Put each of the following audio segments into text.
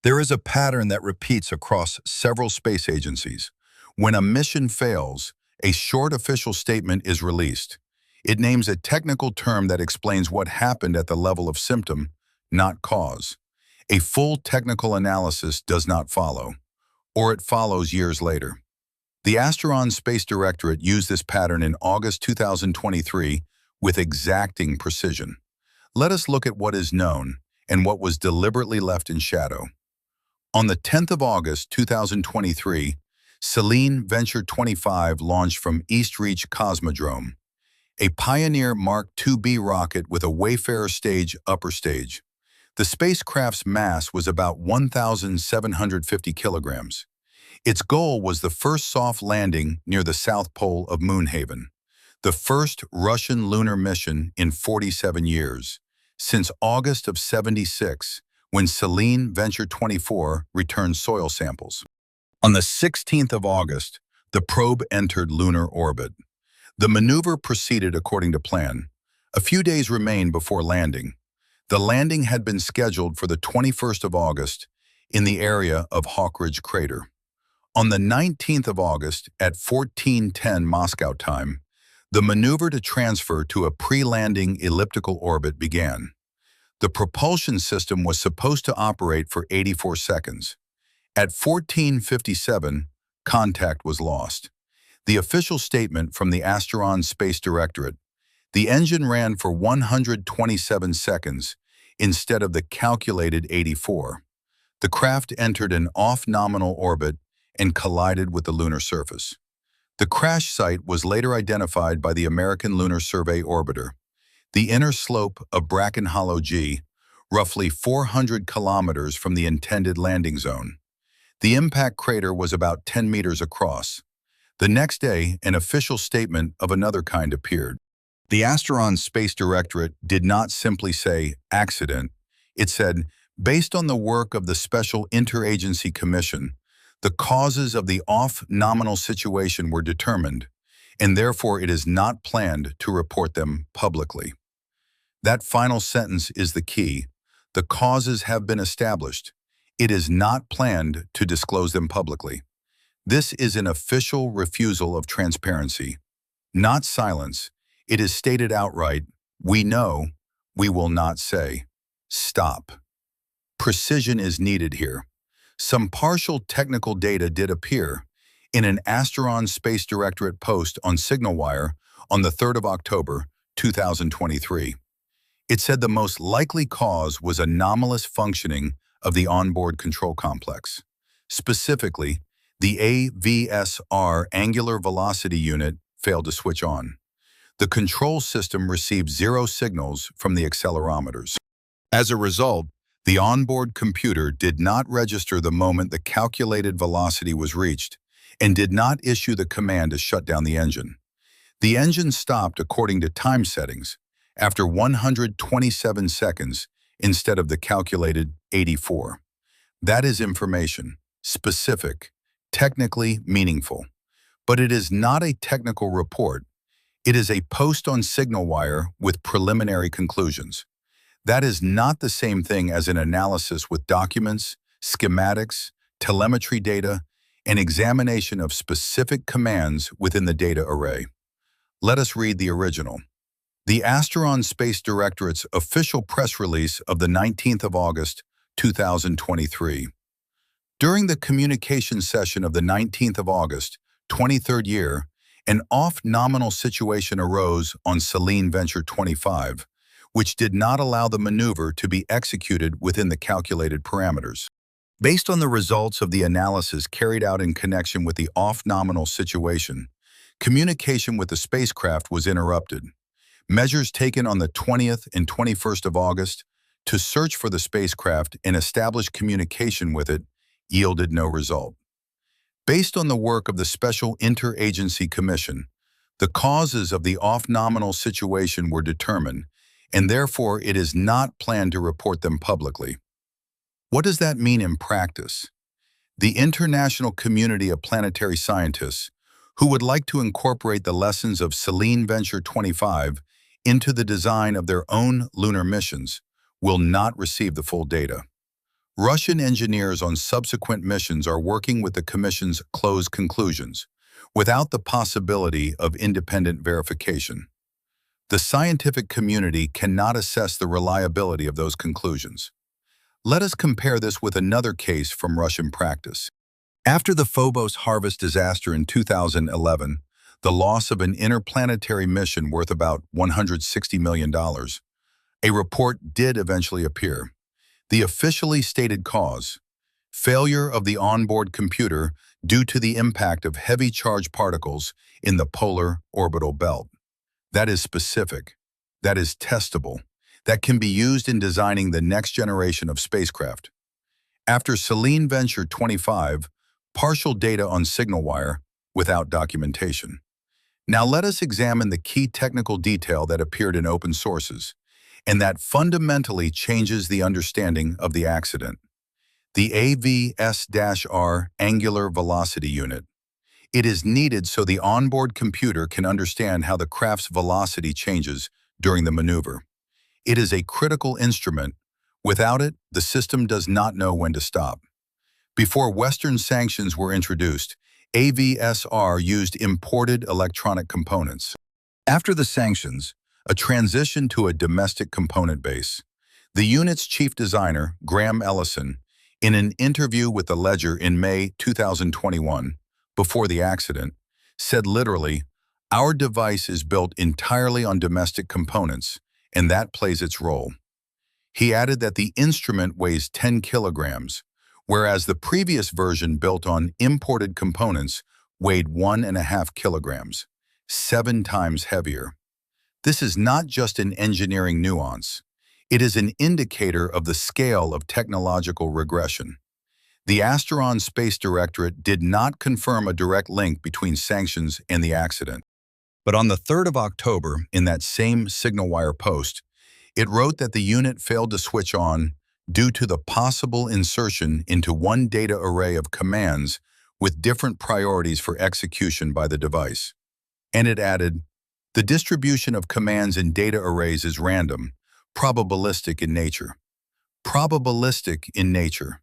There is a pattern that repeats across several space agencies. When a mission fails, a short official statement is released. It names a technical term that explains what happened at the level of symptom, not cause. A full technical analysis does not follow, or it follows years later. The Asteron Space Directorate used this pattern in August 2023 with exacting precision. Let us look at what is known and what was deliberately left in shadow. On the 10th of August 2023, Selene Venture 25 launched from East Reach Cosmodrome, a Pioneer Mark IIB rocket with a Wayfarer stage upper stage. The spacecraft's mass was about 1,750 kilograms. Its goal was the first soft landing near the south pole of Moonhaven, the first Russian lunar mission in 47 years, since August of '76, when Selene Venture 24 returned soil samples. On the 16th of August, the probe entered lunar orbit. The maneuver proceeded according to plan. A few days remained before landing. The landing had been scheduled for the 21st of August in the area of Hawkridge Crater. On the 19th of August at 14:10 Moscow time, the maneuver to transfer to a pre-landing elliptical orbit began. The propulsion system was supposed to operate for 84 seconds. At 14:57, contact was lost. The official statement from the Asteron Space Directorate: the engine ran for 127 seconds instead of the calculated 84. The craft entered an off-nominal orbit and collided with the lunar surface. The crash site was later identified by the American Lunar Survey orbiter, the inner slope of Bracken Hollow G, roughly 400 kilometers from the intended landing zone. The impact crater was about 10 meters across. The next day, an official statement of another kind appeared. The Asteron Space Directorate did not simply say accident. It said, based on the work of the Special Interagency Commission, the causes of the off-nominal situation were determined, and therefore it is not planned to report them publicly. That final sentence is the key. The causes have been established. It is not planned to disclose them publicly. This is an official refusal of transparency, not silence. It is stated outright, we know, we will not say. Stop. Precision is needed here. Some partial technical data did appear in an Asteron Space Directorate post on SignalWire on the 3rd of October, 2023. It said the most likely cause was anomalous functioning of the onboard control complex. Specifically, the AVSR angular velocity unit failed to switch on. The control system received 0 signals from the accelerometers. As a result, the onboard computer did not register the moment the calculated velocity was reached and did not issue the command to shut down the engine. The engine stopped according to time settings after 127 seconds instead of the calculated 84. That is information, specific, technically meaningful. But it is not a technical report. It is a post on SignalWire with preliminary conclusions. That is not the same thing as an analysis with documents, schematics, telemetry data, and examination of specific commands within the data array. Let us read the original. The Asteron Space Directorate's official press release of the 19th of August, 2023. During the communication session of the 19th of August, 23rd year, an off-nominal situation arose on Selene Venture 25, which did not allow the maneuver to be executed within the calculated parameters. Based on the results of the analysis carried out in connection with the off-nominal situation, communication with the spacecraft was interrupted. Measures taken on the 20th and 21st of August to search for the spacecraft and establish communication with it yielded no result. Based on the work of the Special Interagency Commission, the causes of the off-nominal situation were determined, and therefore it is not planned to report them publicly. What does that mean in practice? The international community of planetary scientists, who would like to incorporate the lessons of Selene Venture 25 into the design of their own lunar missions, will not receive the full data. Russian engineers on subsequent missions are working with the Commission's closed conclusions, without the possibility of independent verification. The scientific community cannot assess the reliability of those conclusions. Let us compare this with another case from Russian practice. After the Phobos harvest disaster in 2011, the loss of an interplanetary mission worth about $160 million, a report did eventually appear. The officially stated cause: failure of the onboard computer due to the impact of heavy charged particles in the polar orbital belt. That is specific, that is testable, that can be used in designing the next generation of spacecraft. After Selene Venture 25, partial data on signal wire without documentation. Now let us examine the key technical detail that appeared in open sources, and that fundamentally changes the understanding of the accident. The AVS-R angular velocity unit. It is needed so the onboard computer can understand how the craft's velocity changes during the maneuver. It is a critical instrument. Without it, the system does not know when to stop. Before Western sanctions were introduced, AVS-R used imported electronic components. After the sanctions, a transition to a domestic component base. The unit's chief designer, Graham Ellison, in an interview with the Ledger in May 2021, before the accident, said literally, "Our device is built entirely on domestic components, and that plays its role." He added that the instrument weighs 10 kilograms, whereas the previous version built on imported components weighed 1.5 kilograms, 7 times heavier. This is not just an engineering nuance. It is an indicator of the scale of technological regression. The Asteron Space Directorate did not confirm a direct link between sanctions and the accident. But on the 3rd of October, in that same signal wire post, it wrote that the unit failed to switch on due to the possible insertion into one data array of commands with different priorities for execution by the device. And it added, "The distribution of commands in data arrays is random, probabilistic in nature." Probabilistic in nature.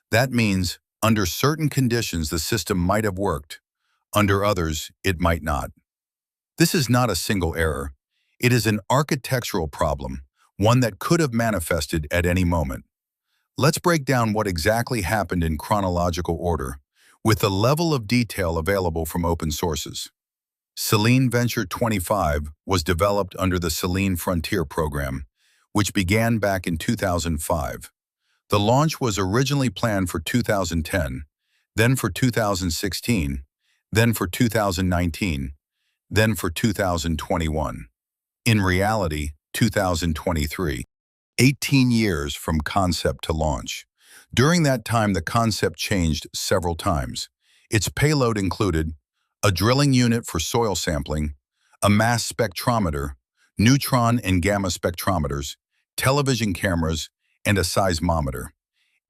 That means, under certain conditions, the system might have worked. Under others, it might not. This is not a single error. It is an architectural problem, one that could have manifested at any moment. Let's break down what exactly happened in chronological order, with the level of detail available from open sources. Selene Venture 25 was developed under the Selene Frontier program, which began back in 2005. The launch was originally planned for 2010, then for 2016, then for 2019, then for 2021. In reality, 2023. 18 years from concept to launch. During that time, the concept changed several times. Its payload included a drilling unit for soil sampling, a mass spectrometer, neutron and gamma spectrometers, television cameras, and a seismometer.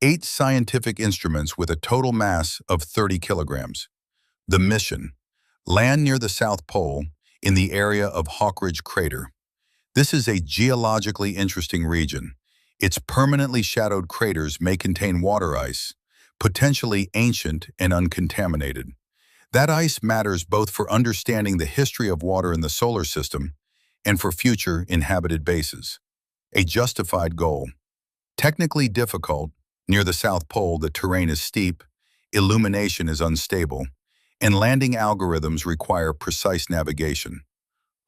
8 scientific instruments with a total mass of 30 kilograms. The mission: land near the South Pole in the area of Hawkridge Crater. This is a geologically interesting region. Its permanently shadowed craters may contain water ice, potentially ancient and uncontaminated. That ice matters both for understanding the history of water in the solar system and for future inhabited bases. A justified goal. Technically difficult, near the South Pole the terrain is steep, illumination is unstable, and landing algorithms require precise navigation.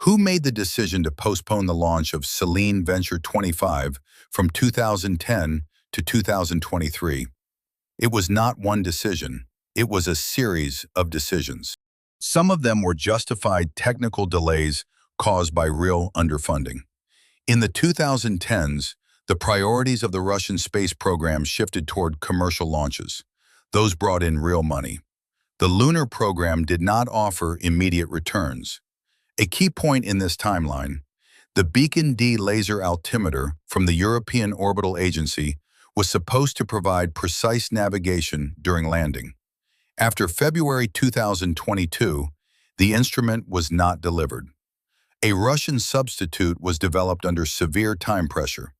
Who made the decision to postpone the launch of Selene Venture 25 from 2010 to 2023? It was not one decision. It was a series of decisions. Some of them were justified technical delays caused by real underfunding. In the 2010s, the priorities of the Russian space program shifted toward commercial launches. Those brought in real money. The Lunar program did not offer immediate returns. A key point in this timeline: the Beacon D laser altimeter from the European Orbital Agency was supposed to provide precise navigation during landing. After February 2022, the instrument was not delivered. A Russian substitute was developed under severe time pressure.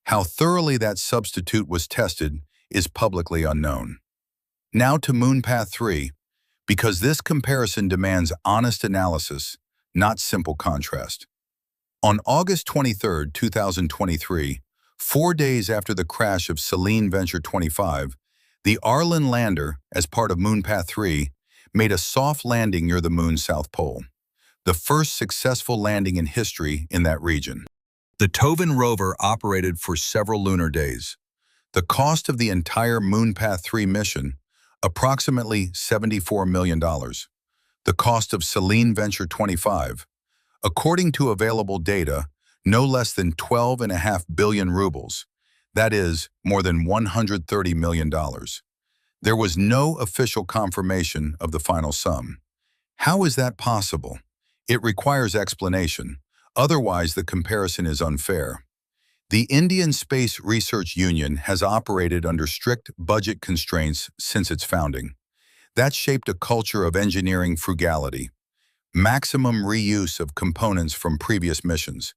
How thoroughly that substitute was tested is publicly unknown. Now to Moonpath 3, because this comparison demands honest analysis, not simple contrast. On August 23, 2023, 4 days after the crash of Selene Venture 25, the Arlen lander, as part of Moonpath 3, made a soft landing near the Moon's south pole, the first successful landing in history in that region. The Tovin rover operated for several lunar days. The cost of the entire Moonpath 3 mission, approximately $74 million. The cost of Selene Venture 25, according to available data, no less than 12.5 billion rubles, that is, more than $130 million. There was no official confirmation of the final sum. How is that possible? It requires explanation, otherwise the comparison is unfair. The Indian Space Research Union has operated under strict budget constraints since its founding. That shaped a culture of engineering frugality, maximum reuse of components from previous missions,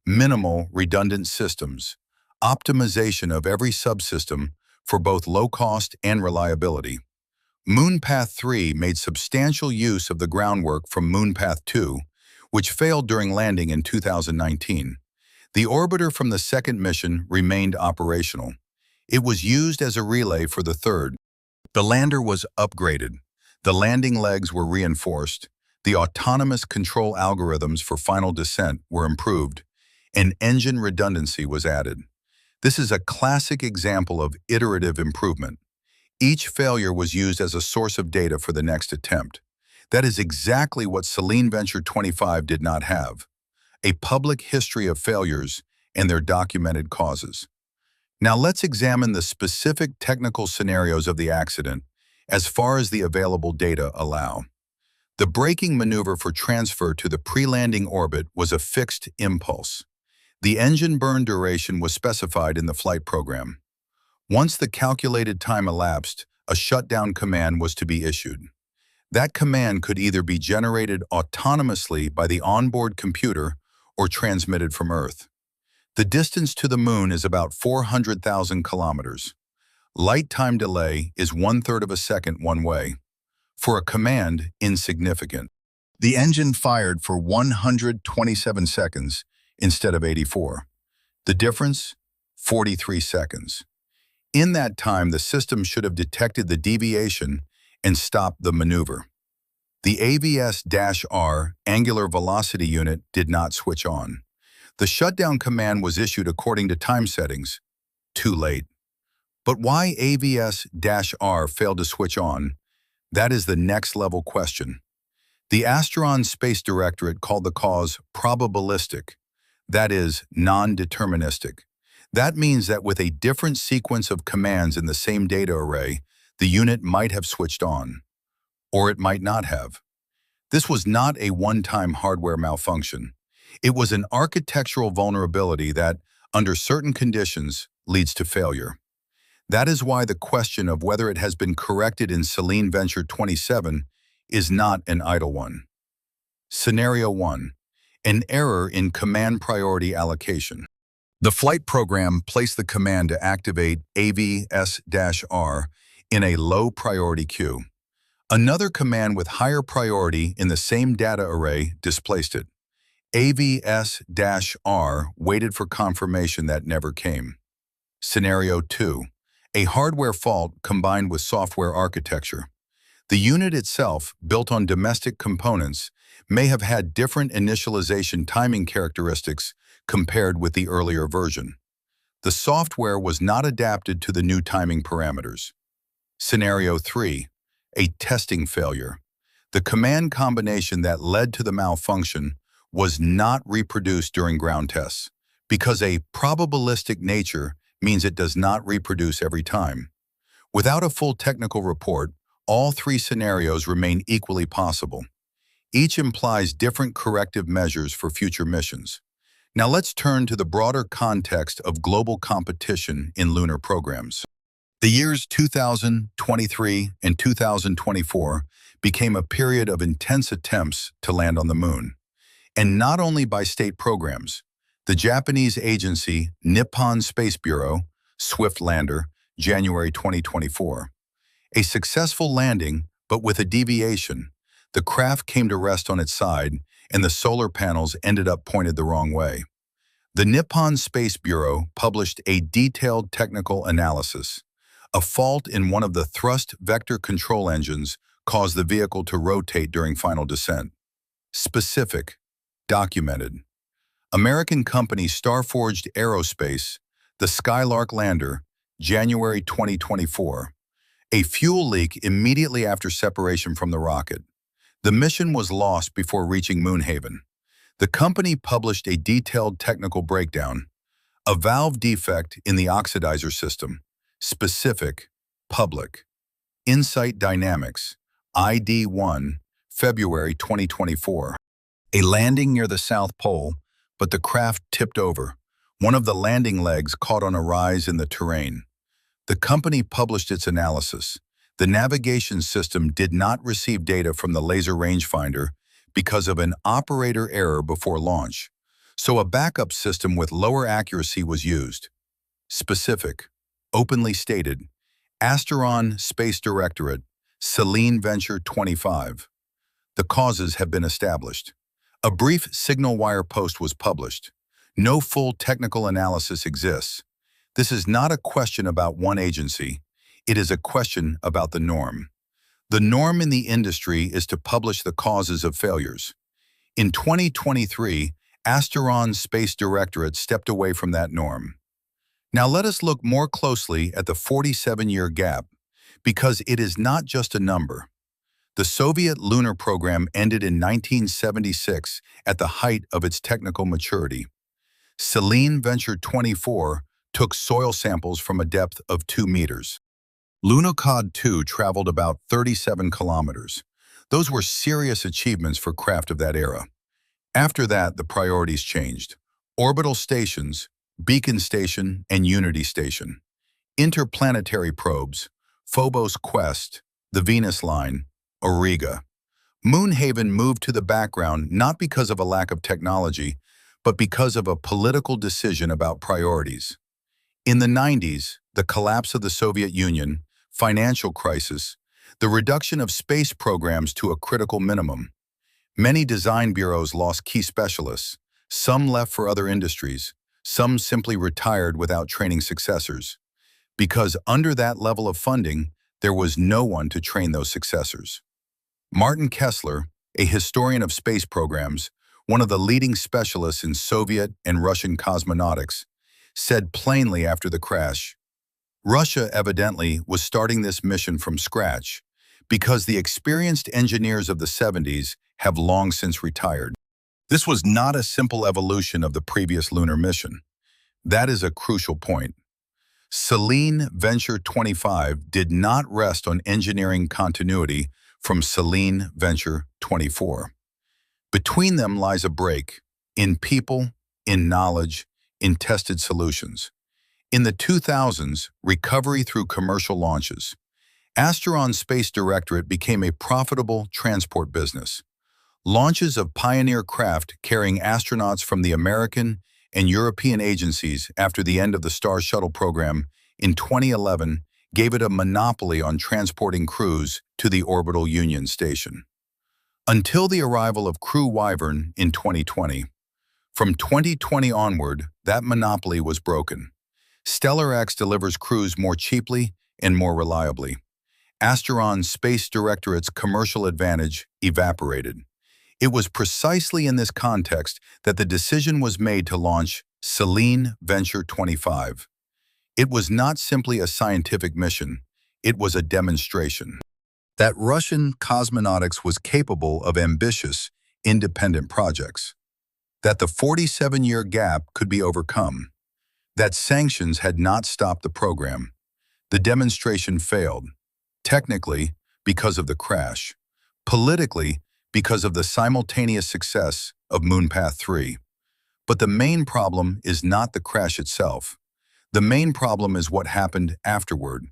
minimal redundant systems, optimization of every subsystem for both low cost and reliability. Moonpath 3 made substantial use of the groundwork from Moonpath 2, which failed during landing in 2019. The orbiter from the second mission remained operational. It was used as a relay for the third. The lander was upgraded. The landing legs were reinforced. The autonomous control algorithms for final descent were improved, and engine redundancy was added. This is a classic example of iterative improvement. Each failure was used as a source of data for the next attempt. That is exactly what Selene Venture 25 did not have: a public history of failures and their documented causes. Now let's examine the specific technical scenarios of the accident as far as the available data allow. The braking maneuver for transfer to the pre-landing orbit was a fixed impulse. The engine burn duration was specified in the flight program. Once the calculated time elapsed, a shutdown command was to be issued. That command could either be generated autonomously by the onboard computer or transmitted from Earth. The distance to the Moon is about 400,000 kilometers. Light time delay is 1/3 of a second one way. For a command, insignificant. The engine fired for 127 seconds instead of 84. The difference? 43 seconds. In that time, the system should have detected the deviation and stopped the maneuver. The AVS-R angular velocity unit did not switch on. The shutdown command was issued according to time settings. Too late. But why AVS-R failed to switch on? That is the next level question. The Asteron Space Directorate called the cause probabilistic, that is, non-deterministic. That means that with a different sequence of commands in the same data array, the unit might have switched on, or it might not have. This was not a one-time hardware malfunction. It was an architectural vulnerability that, under certain conditions, leads to failure. That is why the question of whether it has been corrected in Selene Venture 27 is not an idle one. Scenario 1. An error in command priority allocation. The flight program placed the command to activate AVS-R in a low priority queue. Another command with higher priority in the same data array displaced it. AVS-R waited for confirmation that never came. Scenario 2. A hardware fault combined with software architecture. The unit itself, built on domestic components, may have had different initialization timing characteristics compared with the earlier version. The software was not adapted to the new timing parameters. Scenario 3. A testing failure. The command combination that led to the malfunction was not reproduced during ground tests, because a probabilistic nature means it does not reproduce every time. Without a full technical report, all three scenarios remain equally possible. Each implies different corrective measures for future missions. Now let's turn to the broader context of global competition in lunar programs. The years 2023 and 2024 became a period of intense attempts to land on the Moon. And not only by state programs. The Japanese agency Nippon Space Bureau, Swift Lander, January 2024. A successful landing, but with a deviation. The craft came to rest on its side, and the solar panels ended up pointed the wrong way. The Nippon Space Bureau published a detailed technical analysis. A fault in one of the thrust vector control engines caused the vehicle to rotate during final descent. Specific, documented. American company Starforged Aerospace, the Skylark lander, January 2024. A fuel leak immediately after separation from the rocket. The mission was lost before reaching Moonhaven. The company published a detailed technical breakdown. A valve defect in the oxidizer system. Specific, public. Insight Dynamics, ID1, February 2024. A landing near the South Pole, but the craft tipped over. One of the landing legs caught on a rise in the terrain. The company published its analysis. The navigation system did not receive data from the laser rangefinder because of an operator error before launch, so a backup system with lower accuracy was used. Specific, openly stated, Asteron Space Directorate, Selene Venture 25. The causes have been established. A brief signal wire post was published. No full technical analysis exists. This is not a question about one agency. It is a question about the norm. The norm in the industry is to publish the causes of failures. In 2023, Asteron Space Directorate stepped away from that norm. Now let us look more closely at the 47-year gap, because it is not just a number. The Soviet Lunar program ended in 1976 at the height of its technical maturity. Selene Venture 24 took soil samples from a depth of 2 meters. Lunokhod 2 traveled about 37 kilometers. Those were serious achievements for craft of that era. After that, the priorities changed. Orbital stations, Beacon Station and Unity Station. Interplanetary probes, Phobos Quest, the Venus Line, Auriga. Moonhaven moved to the background not because of a lack of technology, but because of a political decision about priorities. In the 90s, the collapse of the Soviet Union, financial crisis, the reduction of space programs to a critical minimum. Many design bureaus lost key specialists. Some left for other industries. Some simply retired without training successors. Because under that level of funding, there was no one to train those successors. Martin Kessler, a historian of space programs, one of the leading specialists in Soviet and Russian cosmonautics, said plainly after the crash, Russia evidently was starting this mission from scratch because the experienced engineers of the 70s have long since retired. This was not a simple evolution of the previous lunar mission. That is a crucial point. Selene Venture 25 did not rest on engineering continuity from Selene Venture 24. Between them lies a break in people, in knowledge, in tested solutions. In the 2000s, recovery through commercial launches. Asteron Space Directorate became a profitable transport business. Launches of pioneer craft carrying astronauts from the American and European agencies after the end of the Star Shuttle program in 2011 gave it a monopoly on transporting crews to the orbital Union Station. Until the arrival of Crew Wyvern in 2020. From 2020 onward, that monopoly was broken. StellarX delivers crews more cheaply and more reliably. Asteron Space Directorate's commercial advantage evaporated. It was precisely in this context that the decision was made to launch Selene Venture 25. It was not simply a scientific mission, it was a demonstration that Russian cosmonautics was capable of ambitious, independent projects, that the 47-year gap could be overcome, that sanctions had not stopped the program. The demonstration failed, technically because of the crash, politically because of the simultaneous success of Moonpath 3. But the main problem is not the crash itself. The main problem is what happened afterward.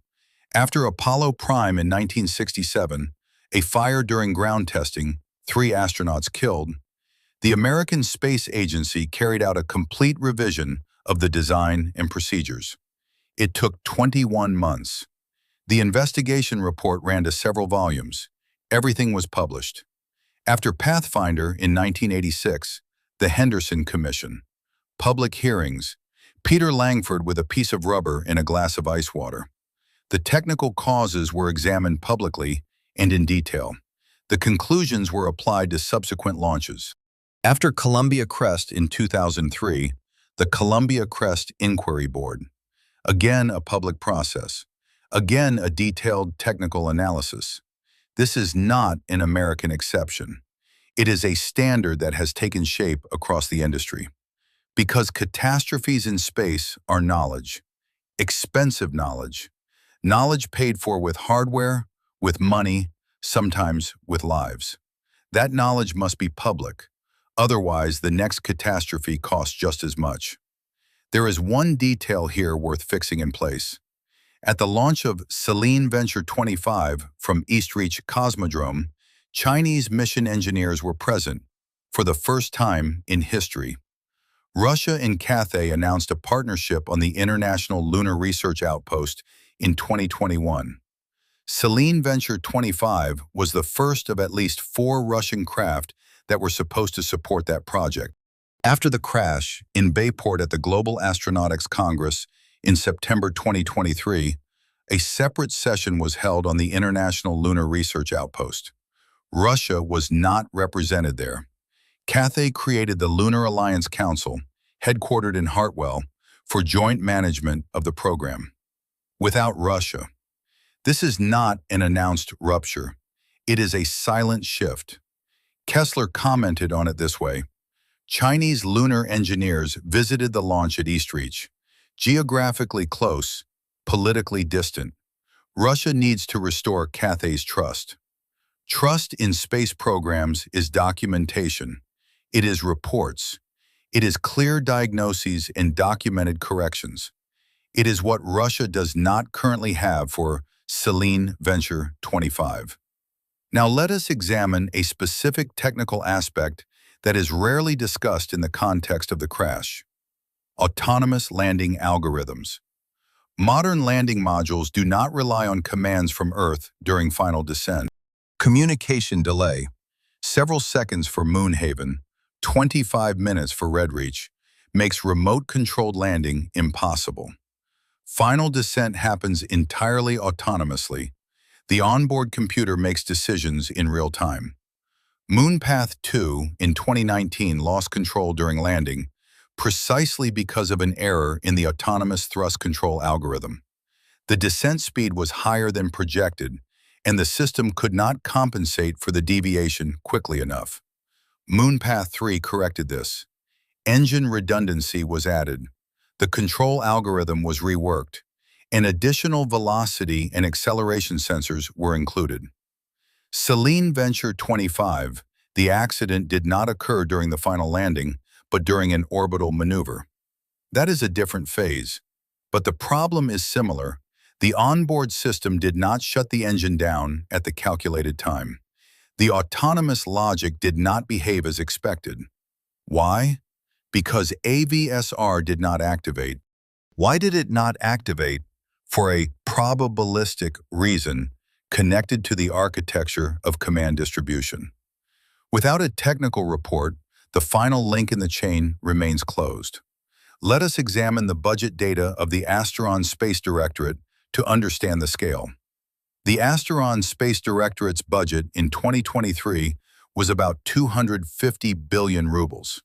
After Apollo Prime in 1967, a fire during ground testing, 3 astronauts killed, the American Space Agency carried out a complete revision of the design and procedures. It took 21 months. The investigation report ran to several volumes. Everything was published. After Pathfinder in 1986, the Henderson Commission, public hearings, Peter Langford with a piece of rubber in a glass of ice water. The technical causes were examined publicly and in detail. The conclusions were applied to subsequent launches. After Columbia Crest in 2003, the Columbia Crest Inquiry Board. Again, a public process. Again, a detailed technical analysis. This is not an American exception. It is a standard that has taken shape across the industry. Because catastrophes in space are knowledge, expensive knowledge, knowledge paid for with hardware, with money, sometimes with lives. That knowledge must be public, otherwise the next catastrophe costs just as much. There is one detail here worth fixing in place. At the launch of Selene Venture 25 from Eastreach Cosmodrome, Chinese mission engineers were present for the first time in history. Russia and Cathay announced a partnership on the International Lunar Research Outpost in 2021. Selene Venture 25 was the first of at least 4 Russian craft that were supposed to support that project. After the crash in Bayport at the Global Astronautics Congress in September 2023, a separate session was held on the International Lunar Research Outpost. Russia was not represented there. Cathay created the Lunar Alliance Council, headquartered in Hartwell, for joint management of the program. Without Russia, this is not an announced rupture. It is a silent shift. Kessler commented on it this way: Chinese lunar engineers visited the launch at Eastreach, geographically close, politically distant. Russia needs to restore Cathay's trust. Trust in space programs is documentation. It is reports. It is clear diagnoses and documented corrections. It is what Russia does not currently have for Selene Venture 25. Now let us examine a specific technical aspect that is rarely discussed in the context of the crash: autonomous landing algorithms. Modern landing modules do not rely on commands from Earth during final descent. Communication delay: several seconds for Moonhaven, 25 minutes for Redreach, makes remote-controlled landing impossible. Final descent happens entirely autonomously. The onboard computer makes decisions in real time. Moonpath 2 in 2019 lost control during landing, precisely because of an error in the autonomous thrust control algorithm. The descent speed was higher than projected, and the system could not compensate for the deviation quickly enough. Moonpath 3 corrected this. Engine redundancy was added. The control algorithm was reworked, and additional velocity and acceleration sensors were included. Selene Venture 25, the accident did not occur during the final landing, but during an orbital maneuver. That is a different phase, but the problem is similar. The onboard system did not shut the engine down at the calculated time. The autonomous logic did not behave as expected. Why? Because AVSR did not activate. Why did it not activate? For a probabilistic reason connected to the architecture of command distribution. Without a technical report, the final link in the chain remains closed. Let us examine the budget data of the Asteron Space Directorate to understand the scale. The Asteron Space Directorate's budget in 2023 was about 250 billion rubles.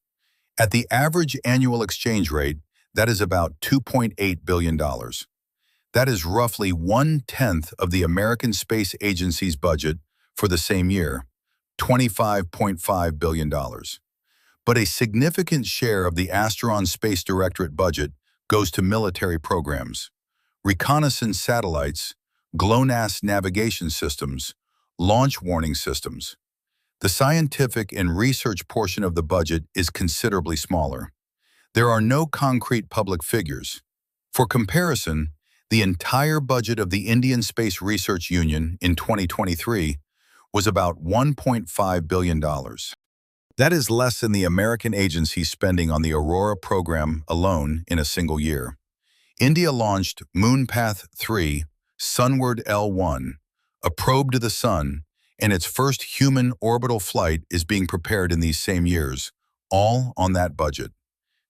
At the average annual exchange rate, that is about $2.8 billion. That is roughly 1/10 of the American Space Agency's budget for the same year, $25.5 billion. But a significant share of the Asteron Space Directorate budget goes to military programs: reconnaissance satellites, GLONASS navigation systems, launch warning systems. The scientific and research portion of the budget is considerably smaller. There are no concrete public figures. For comparison, the entire budget of the Indian Space Research Union in 2023 was about $1.5 billion. That is less than the American agency's spending on the Aurora program alone in a single year. India launched Moonpath 3, Sunward L1, a probe to the sun, and its first human orbital flight is being prepared in these same years, all on that budget.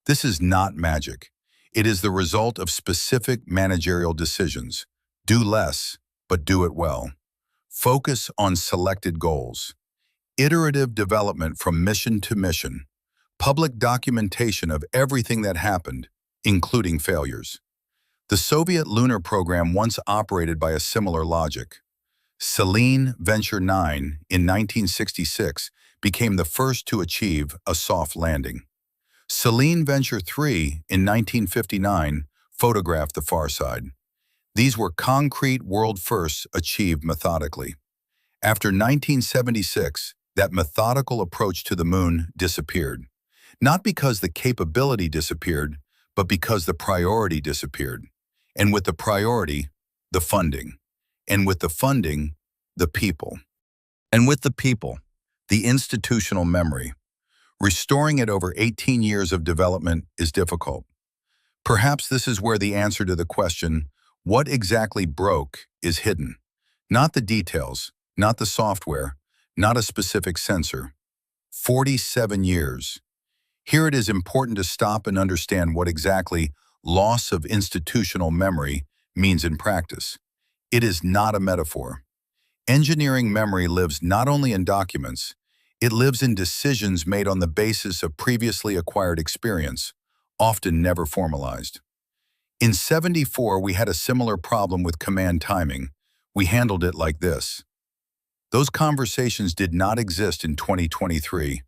This is not magic. It is the result of specific managerial decisions. Do less, but do it well. Focus on selected goals. Iterative development from mission to mission. Public documentation of everything that happened, including failures. The Soviet lunar program once operated by a similar logic. Selene Venture 9 in 1966 became the first to achieve a soft landing. Selene Venture 3 in 1959 photographed the far side. These were concrete world firsts achieved methodically. After 1976, that methodical approach to the moon disappeared. Not because the capability disappeared, but because the priority disappeared. And with the priority, the funding. And with the funding, the people. And with the people, the institutional memory. Restoring it over 18 years of development is difficult. Perhaps this is where the answer to the question, what exactly broke, is hidden. Not the details, not the software, not a specific sensor. 47 years. Here it is important to stop and understand what exactly loss of institutional memory means in practice. It is not a metaphor. Engineering memory lives not only in documents, it lives in decisions made on the basis of previously acquired experience, often never formalized. In '74, we had a similar problem with command timing. We handled it like this. Those conversations did not exist in 2023,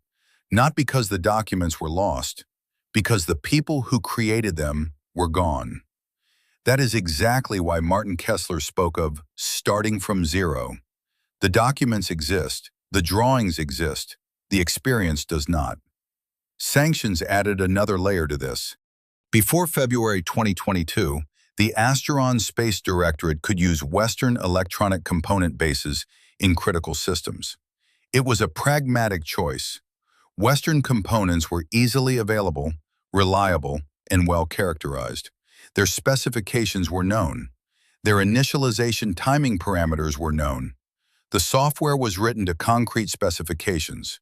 not because the documents were lost, because the people who created them were gone. That is exactly why Martin Kessler spoke of starting from zero. The documents exist, the drawings exist, the experience does not. Sanctions added another layer to this. Before February 2022, the Asteron Space Directorate could use Western electronic component bases in critical systems. It was a pragmatic choice. Western components were easily available, reliable, and well-characterized. Their specifications were known. Their initialization timing parameters were known. The software was written to concrete specifications.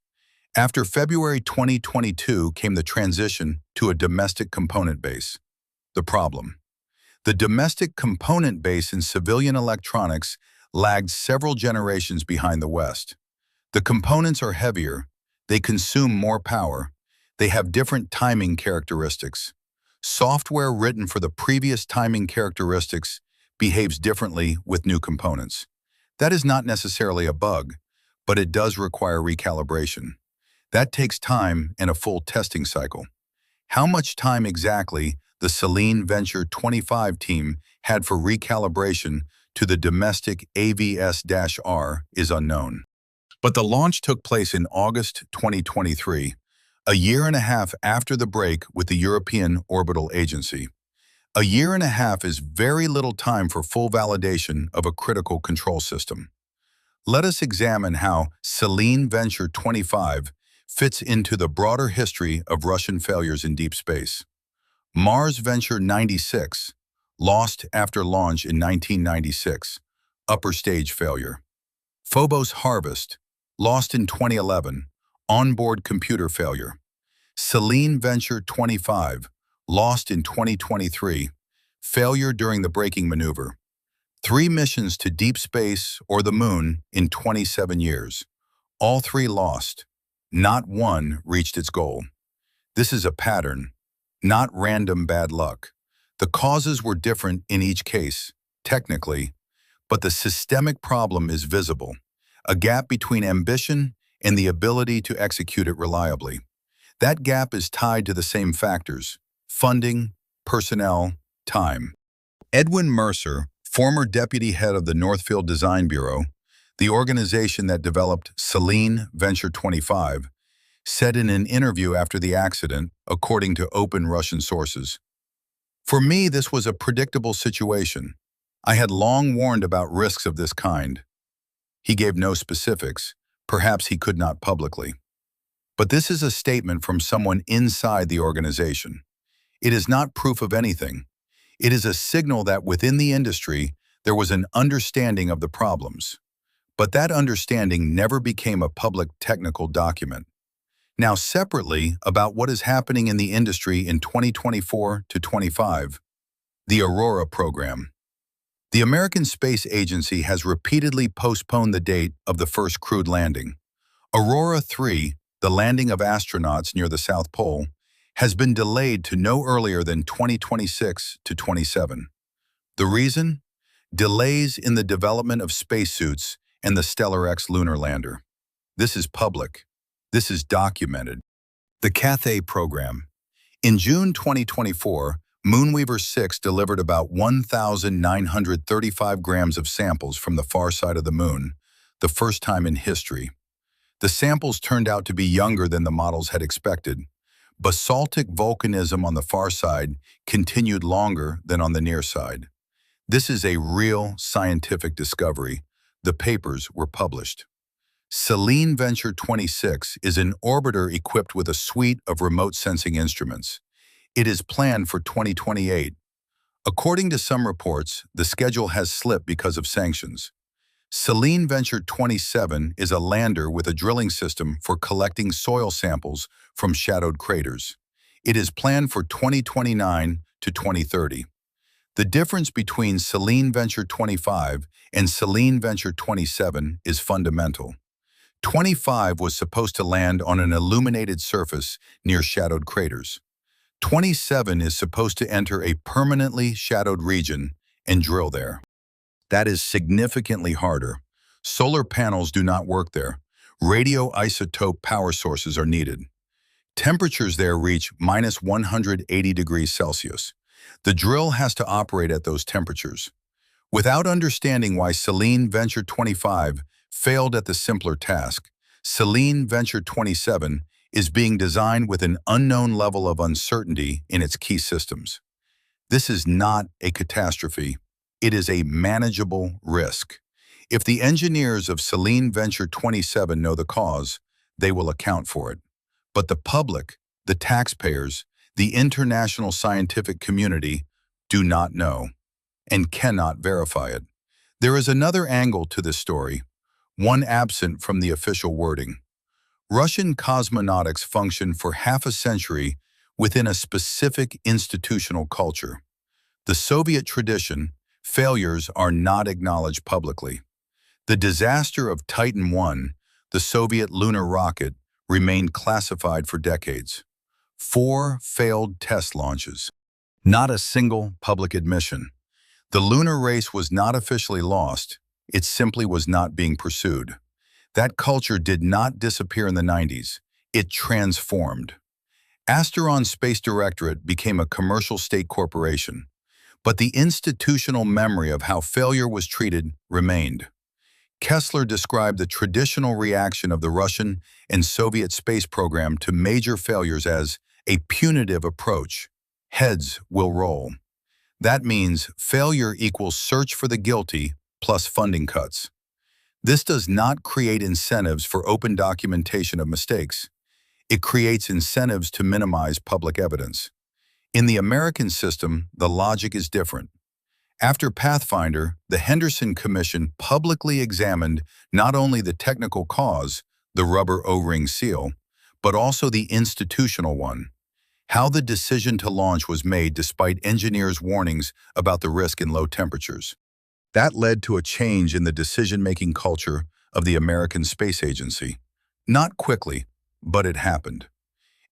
After February 2022 came the transition to a domestic component base. The problem. The domestic component base in civilian electronics lagged several generations behind the West. The components are heavier, they consume more power, they have different timing characteristics. Software written for the previous timing characteristics behaves differently with new components. That is not necessarily a bug, but it does require recalibration. That takes time and a full testing cycle. How much time exactly the Selene Venture 25 team had for recalibration to the domestic AVS-R is unknown. But the launch took place in August 2023, a year and a half after the break with the European Orbital Agency. A year and a half is very little time for full validation of a critical control system. Let us examine how Selene Venture 25 fits into the broader history of Russian failures in deep space. Mars Venture 96, lost after launch in 1996, upper stage failure. Phobos Harvest, lost in 2011, onboard computer failure. Selene Venture 25, lost in 2023, failure during the braking maneuver. 3 missions to deep space or the moon in 27 years. All 3 lost. Not one reached its goal. This is a pattern, not random bad luck. The causes were different in each case, technically, but the systemic problem is visible, a gap between ambition and the ability to execute it reliably. That gap is tied to the same factors: funding, personnel, time. Edwin Mercer, former deputy head of the Northfield Design Bureau, the organization that developed Selene Venture 25, said in an interview after the accident, according to open Russian sources, "For me, this was a predictable situation. I had long warned about risks of this kind." He gave no specifics, perhaps he could not publicly. But this is a statement from someone inside the organization. It is not proof of anything. It is a signal that within the industry, there was an understanding of the problems. But that understanding never became a public technical document. Now, separately, about what is happening in the industry in 2024 to 25, the Aurora program. The American Space Agency has repeatedly postponed the date of the first crewed landing. Aurora 3, the landing of astronauts near the South Pole, has been delayed to no earlier than 2026 to 27. The reason? Delays in the development of spacesuits and the Stellar X lunar lander. This is public. This is documented. The Cathay program. In June 2024, Moonweaver 6 delivered about 1,935 grams of samples from the far side of the moon, the first time in history. The samples turned out to be younger than the models had expected. Basaltic volcanism on the far side continued longer than on the near side. This is a real scientific discovery. The papers were published. Selene Venture 26 is an orbiter equipped with a suite of remote sensing instruments. It is planned for 2028. According to some reports, the schedule has slipped because of sanctions. Selene Venture 27 is a lander with a drilling system for collecting soil samples from shadowed craters. It is planned for 2029 to 2030. The difference between Selene Venture 25 and Selene Venture 27 is fundamental. 25 was supposed to land on an illuminated surface near shadowed craters. 27 is supposed to enter a permanently shadowed region and drill there. That is significantly harder. Solar panels do not work there. Radioisotope power sources are needed. Temperatures there reach minus 180 degrees Celsius. The drill has to operate at those temperatures. Without understanding why Selene Venture 25 failed at the simpler task, Selene Venture 27 is being designed with an unknown level of uncertainty in its key systems. This is not a catastrophe. It is a manageable risk. If the engineers of Selene Venture 27 know the cause, they will account for it. But the public, the taxpayers, the international scientific community do not know and cannot verify it. There is another angle to this story, one absent from the official wording. Russian cosmonautics functioned for half a century within a specific institutional culture. The Soviet tradition, failures are not acknowledged publicly. The disaster of Titan 1, the Soviet lunar rocket, remained classified for decades. 4 failed test launches. Not a single public admission. The lunar race was not officially lost, it simply was not being pursued. That culture did not disappear in the 90s, it transformed. Asteron Space Directorate became a commercial state corporation, but the institutional memory of how failure was treated remained. Kessler described the traditional reaction of the Russian and Soviet space program to major failures as a punitive approach. Heads will roll. That means failure equals search for the guilty plus funding cuts. This does not create incentives for open documentation of mistakes. It creates incentives to minimize public evidence. In the American system, the logic is different. After Pathfinder, the Henderson Commission publicly examined not only the technical cause, the rubber O-ring seal, but also the institutional one. How the decision to launch was made despite engineers' warnings about the risk in low temperatures. That led to a change in the decision-making culture of the American Space Agency. Not quickly, but it happened.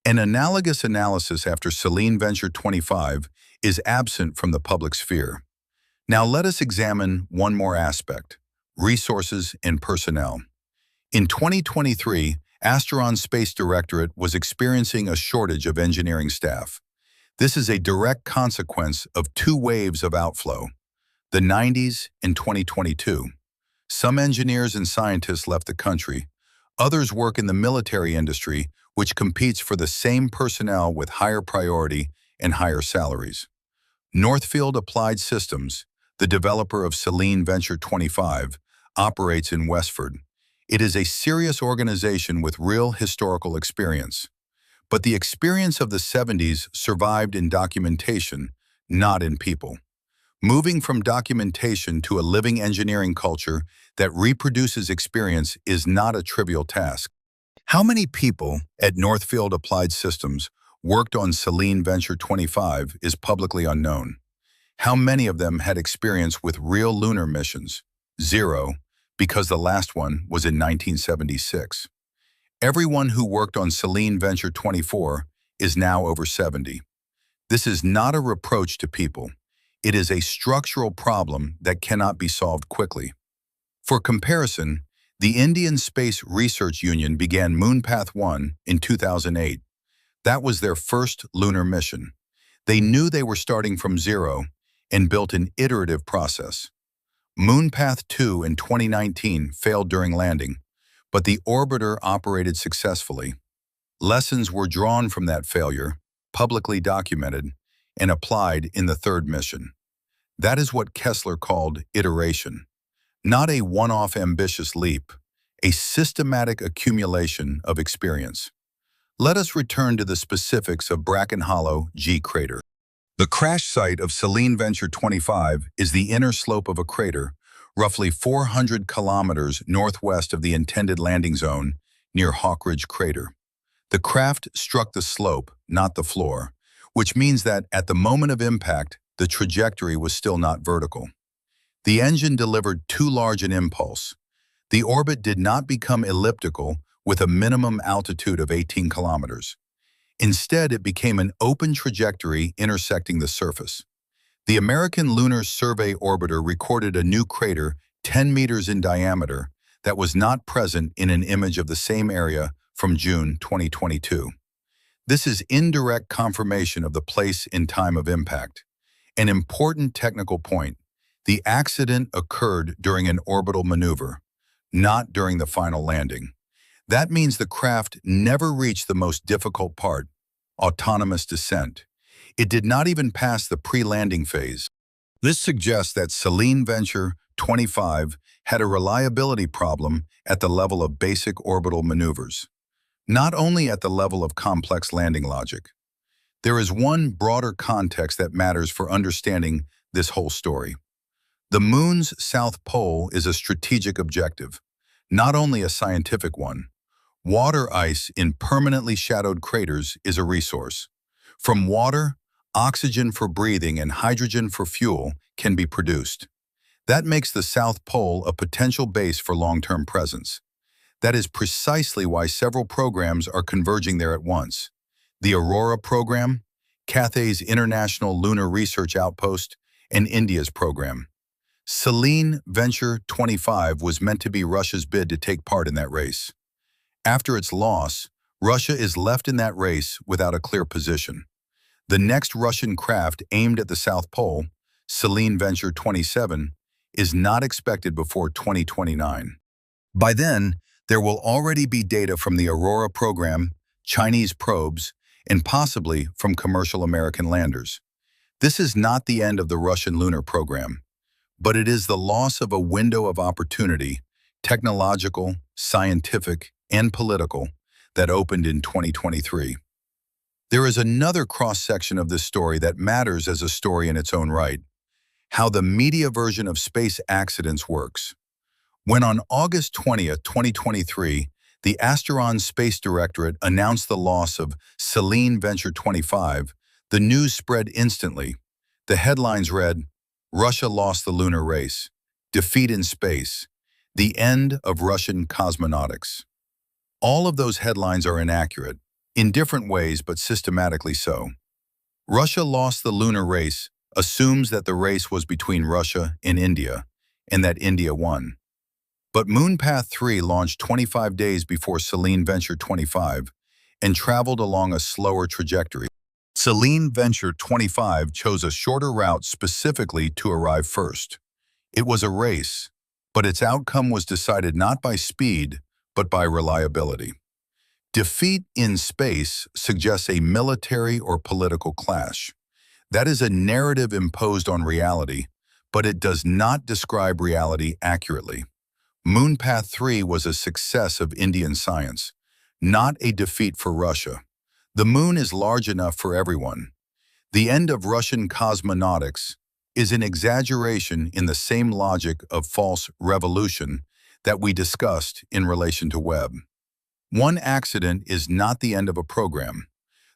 An analogous analysis after Selene Venture 25 is absent from the public sphere. Now let us examine one more aspect: resources and personnel. In 2023, Asteron Space Directorate was experiencing a shortage of engineering staff. This is a direct consequence of 2 waves of outflow, the 90s and 2022. Some engineers and scientists left the country. Others work in the military industry, which competes for the same personnel with higher priority and higher salaries. Northfield Applied Systems, the developer of Selene Venture 25, operates in Westford. It is a serious organization with real historical experience. But the experience of the 70s survived in documentation, not in people. Moving from documentation to a living engineering culture that reproduces experience is not a trivial task. How many people at Northfield Applied Systems worked on Selene Venture 25 is publicly unknown. How many of them had experience with real lunar missions? Zero, because the last one was in 1976. Everyone who worked on Selene Venture 24 is now over 70. This is not a reproach to people. It is a structural problem that cannot be solved quickly. For comparison, the Indian Space Research Union began Moonpath 1 in 2008. That was their first lunar mission. They knew they were starting from zero and built an iterative process. Moonpath 2 in 2019 failed during landing, but the orbiter operated successfully. Lessons were drawn from that failure, publicly documented, and applied in the third mission. That is what Kessler called iteration. Not a one-off ambitious leap, a systematic accumulation of experience. Let us return to the specifics of Bracken Hollow G crater. The crash site of Selene Venture 25 is the inner slope of a crater, roughly 400 kilometers northwest of the intended landing zone near Hawk Ridge Crater. The craft struck the slope, not the floor, which means that at the moment of impact, the trajectory was still not vertical. The engine delivered too large an impulse. The orbit did not become elliptical with a minimum altitude of 18 kilometers. Instead, it became an open trajectory intersecting the surface. The American Lunar Survey Orbiter recorded a new crater 10 meters in diameter that was not present in an image of the same area from June 2022. This is indirect confirmation of the place and time of impact. An important technical point: the accident occurred during an orbital maneuver, not during the final landing. That means the craft never reached the most difficult part, autonomous descent. It did not even pass the pre-landing phase. This suggests that Selene Venture 25 had a reliability problem at the level of basic orbital maneuvers, not only at the level of complex landing logic. There is one broader context that matters for understanding this whole story. The Moon's south pole is a strategic objective, not only a scientific one. Water ice in permanently shadowed craters is a resource. From water, oxygen for breathing and hydrogen for fuel can be produced. That makes the South Pole a potential base for long-term presence. That is precisely why several programs are converging there at once. The Aurora program, Cathay's International Lunar Research Outpost, and India's program. Selene Venture 25 was meant to be Russia's bid to take part in that race. After its loss, Russia is left in that race without a clear position. The next Russian craft aimed at the South Pole, Selene Venture 27, is not expected before 2029. By then, there will already be data from the Aurora program, Chinese probes, and possibly from commercial American landers. This is not the end of the Russian lunar program, but it is the loss of a window of opportunity, technological, scientific, and political, that opened in 2023. There is another cross-section of this story that matters as a story in its own right: how the media version of space accidents works. When on August 20th, 2023, the Asteron Space Directorate announced the loss of Selene Venture 25, the news spread instantly. The headlines read, "Russia lost the lunar race. Defeat in space. The end of Russian cosmonautics." All of those headlines are inaccurate, in different ways but systematically so. Russia lost the lunar race assumes that the race was between Russia and India, and that India won. But Moonpath 3 launched 25 days before Selene Venture 25 and traveled along a slower trajectory. Selene Venture 25 chose a shorter route specifically to arrive first. It was a race, but its outcome was decided not by speed, but by reliability. Defeat in space suggests a military or political clash. That is a narrative imposed on reality, but it does not describe reality accurately. Moonpath 3 was a success of Indian science, not a defeat for Russia. The moon is large enough for everyone. The end of Russian cosmonautics is an exaggeration in the same logic of false revolution that we discussed in relation to Webb. One accident is not the end of a program.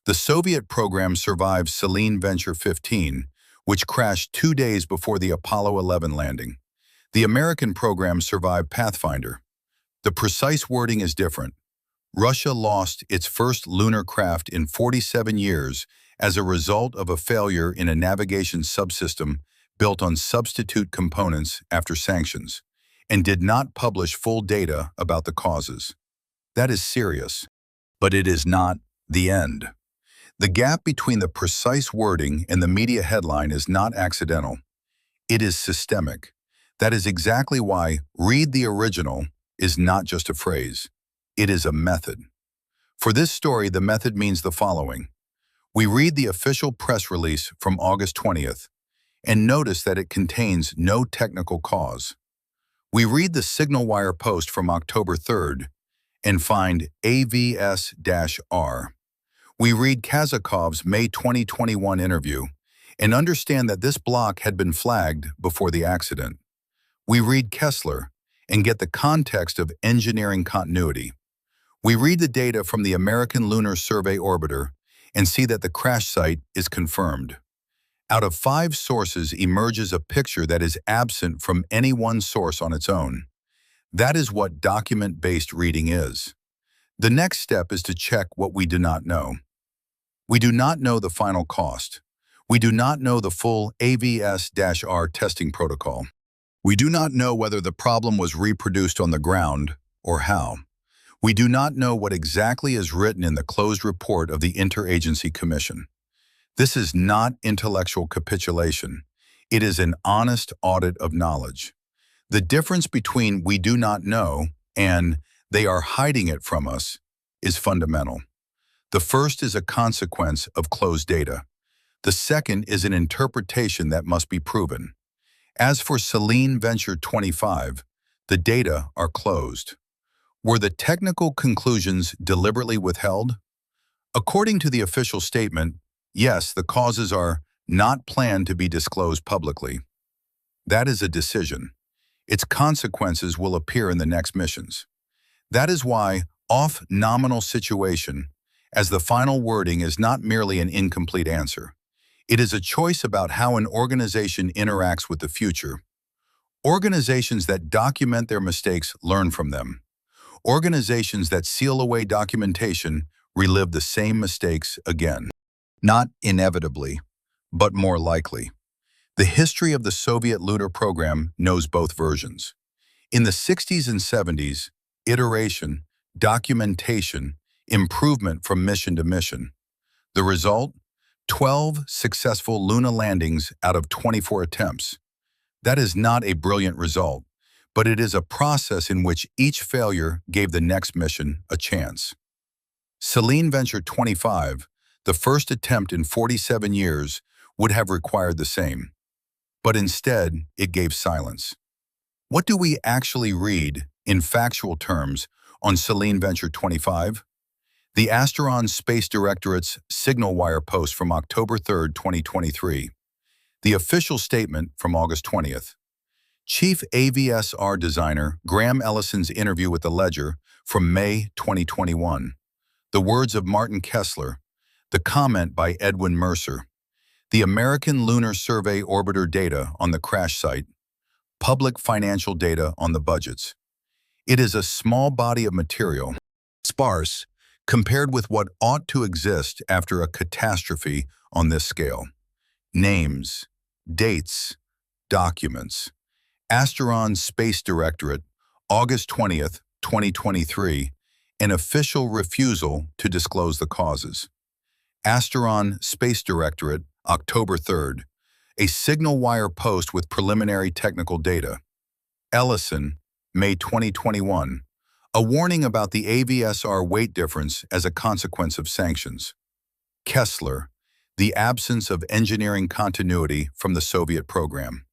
The Soviet program survived Selene Venture 15, which crashed 2 days before the Apollo 11 landing. The American program survived Pathfinder. The precise wording is different. Russia lost its first lunar craft in 47 years as a result of a failure in a navigation subsystem built on substitute components after sanctions, and did not publish full data about the causes. That is serious, but it is not the end. The gap between the precise wording and the media headline is not accidental. It is systemic. That is exactly why "read the original" is not just a phrase. It is a method. For this story, the method means the following. We read the official press release from August 20th and notice that it contains no technical cause. We read the signal wire post from October 3rd and find AVS-R. We read Kazakov's May 2021 interview and understand that this block had been flagged before the accident. We read Kessler and get the context of engineering continuity. We read the data from the American Lunar Survey Orbiter and see that the crash site is confirmed. Out of 5 sources emerges a picture that is absent from any one source on its own. That is what document-based reading is. The next step is to check what we do not know. We do not know the final cost. We do not know the full AVS-R testing protocol. We do not know whether the problem was reproduced on the ground or how. We do not know what exactly is written in the closed report of the Interagency Commission. This is not intellectual capitulation. It is an honest audit of knowledge. The difference between "we do not know" and "they are hiding it from us" is fundamental. The first is a consequence of closed data. The second is an interpretation that must be proven. As for Selene Venture 25, the data are closed. Were the technical conclusions deliberately withheld? According to the official statement, yes, the causes are not planned to be disclosed publicly. That is a decision. Its consequences will appear in the next missions. That is why off-nominal situation, as the final wording, is not merely an incomplete answer. It is a choice about how an organization interacts with the future. Organizations that document their mistakes learn from them. Organizations that seal away documentation relive the same mistakes again. Not inevitably, but more likely. The history of the Soviet lunar program knows both versions. In the 60s and 70s, iteration, documentation, improvement from mission to mission. The result? 12 successful lunar landings out of 24 attempts. That is not a brilliant result, but it is a process in which each failure gave the next mission a chance. Selene Venture 25, the first attempt in 47 years, would have required the same. But instead, it gave silence. What do we actually read, in factual terms, on Selene Venture 25? The Asteron Space Directorate's signal wire post from October 3, 2023. The official statement from August 20th. Chief AVSR designer Graham Ellison's interview with the Ledger from May 2021. The words of Martin Kessler. The comment by Edwin Mercer. The American Lunar Survey Orbiter data on the crash site. Public financial data on the budgets. It is a small body of material, sparse, compared with what ought to exist after a catastrophe on this scale. Names, dates, documents. Asteron Space Directorate, August 20th, 2023, an official refusal to disclose the causes. Asteron Space Directorate, October 3rd, a signal wire post with preliminary technical data. Ellison, May 2021, a warning about the AVSR weight difference as a consequence of sanctions. Kessler, the absence of engineering continuity from the Soviet program.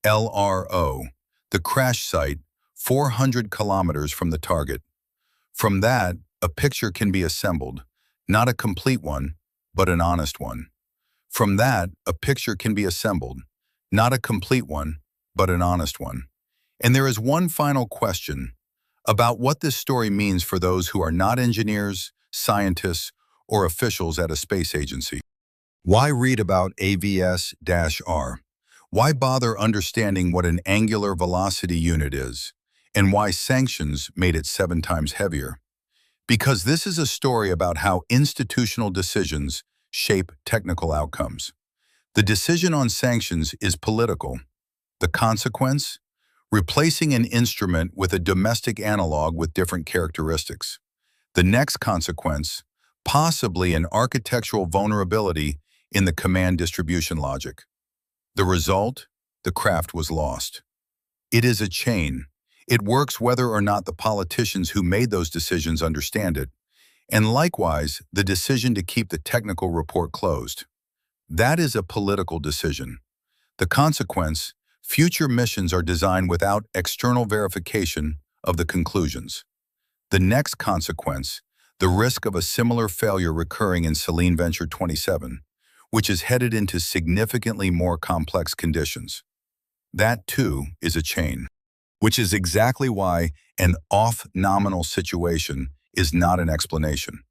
LRO, the crash site, 400 kilometers from the target. From that, a picture can be assembled, not a complete one, but an honest one. From that, a picture can be assembled, Not a complete one, but an honest one. And there is one final question about what this story means for those who are not engineers, scientists, or officials at a space agency. Why read about AVS-R? Why bother understanding what an angular velocity unit is, and why sanctions made it 7 times heavier? Because this is a story about how institutional decisions shape technical outcomes. The decision on sanctions is political. The consequence? Replacing an instrument with a domestic analog with different characteristics. The next consequence? Possibly an architectural vulnerability in the command distribution logic. The result? The craft was lost. It is a chain. It works whether or not the politicians who made those decisions understand it, and likewise, the decision to keep the technical report closed. That is a political decision. The consequence, future missions are designed without external verification of the conclusions. The next consequence, the risk of a similar failure recurring in Selene Venture 27, which is headed into significantly more complex conditions. That, too, is a chain, which is exactly why an off-nominal situation is not an explanation.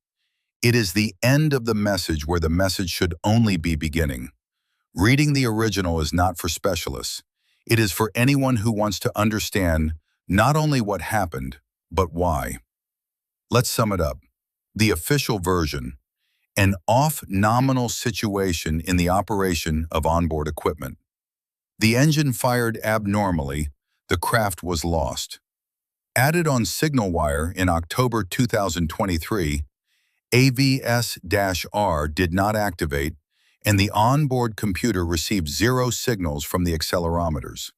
It is the end of the message where the message should only be beginning. Reading the original is not for specialists. It is for anyone who wants to understand not only what happened, but why. Let's sum it up. The official version: an off-nominal situation in the operation of onboard equipment. The engine fired abnormally, the craft was lost. Added on signal wire in October 2023, AVS-R did not activate, and the onboard computer received 0 signals from the accelerometers.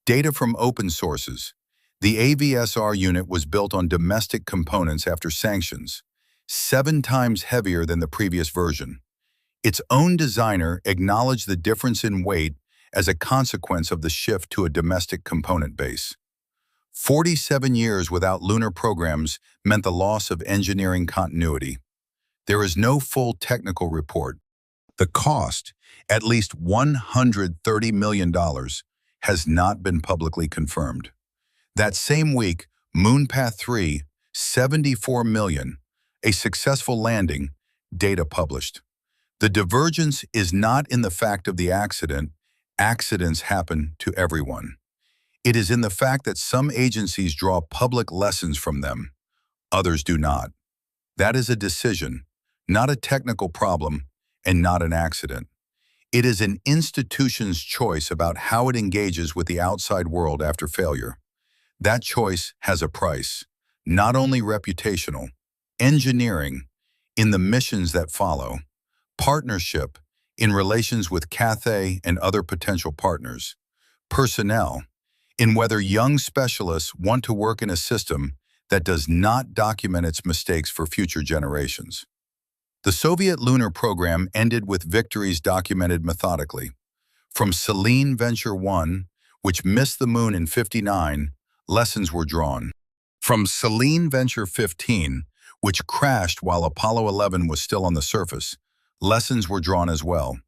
Data from open sources. The AVS-R unit was built on domestic components after sanctions, 7 times heavier than the previous version. Its own designer acknowledged the difference in weight as a consequence of the shift to a domestic component base. 47 years without lunar programs meant the loss of engineering continuity. There is no full technical report. The cost, at least $130 million, has not been publicly confirmed. That same week, Moonpath 3, $74 million, a successful landing, data published. The divergence is not in the fact of the accident. Accidents happen to everyone. It is in the fact that some agencies draw public lessons from them, others do not. That is a decision, not a technical problem, and not an accident. It is an institution's choice about how it engages with the outside world after failure. That choice has a price, not only reputational, engineering, in the missions that follow, partnership, in relations with Cathay and other potential partners, personnel, in whether young specialists want to work in a system that does not document its mistakes for future generations. The Soviet lunar program ended with victories documented methodically. From Selene Venture 1, which missed the moon in '59, lessons were drawn. From Selene Venture 15, which crashed while Apollo 11 was still on the surface, lessons were drawn as well.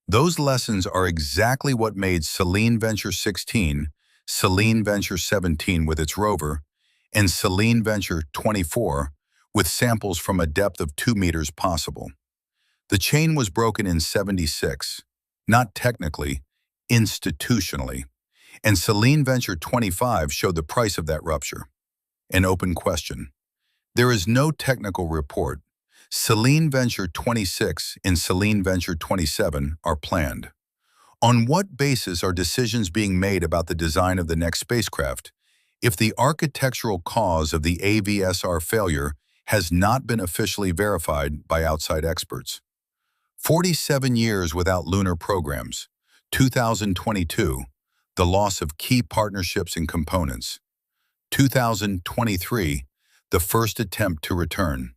Those lessons are exactly what made Selene Venture 16, Selene Venture 17 with its rover, and Selene Venture 24 with samples from a depth of 2 meters possible. The chain was broken in '76, not technically, institutionally, and Selene Venture 25 showed the price of that rupture. An open question. There is no technical report. Selene Venture 26 and Selene Venture 27 are planned. On what basis are decisions being made about the design of the next spacecraft if the architectural cause of the AVS-R failure has not been officially verified by outside experts? 47 years without lunar programs. 2022, the loss of key partnerships and components. 2023, the first attempt to return.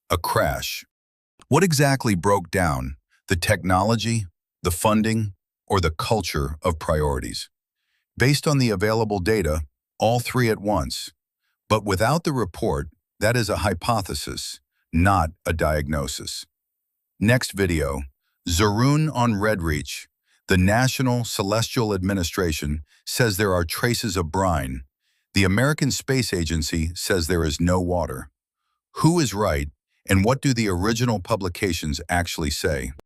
A crash. What exactly broke down? The technology, the funding, or the culture of priorities? Based on the available data, all 3 at once. But without the report, that is a hypothesis, not a diagnosis. Next video, Zaroon on Redreach. The National Celestial Administration says there are traces of brine. The American Space Agency says there is no water. Who is right, and what do the original publications actually say?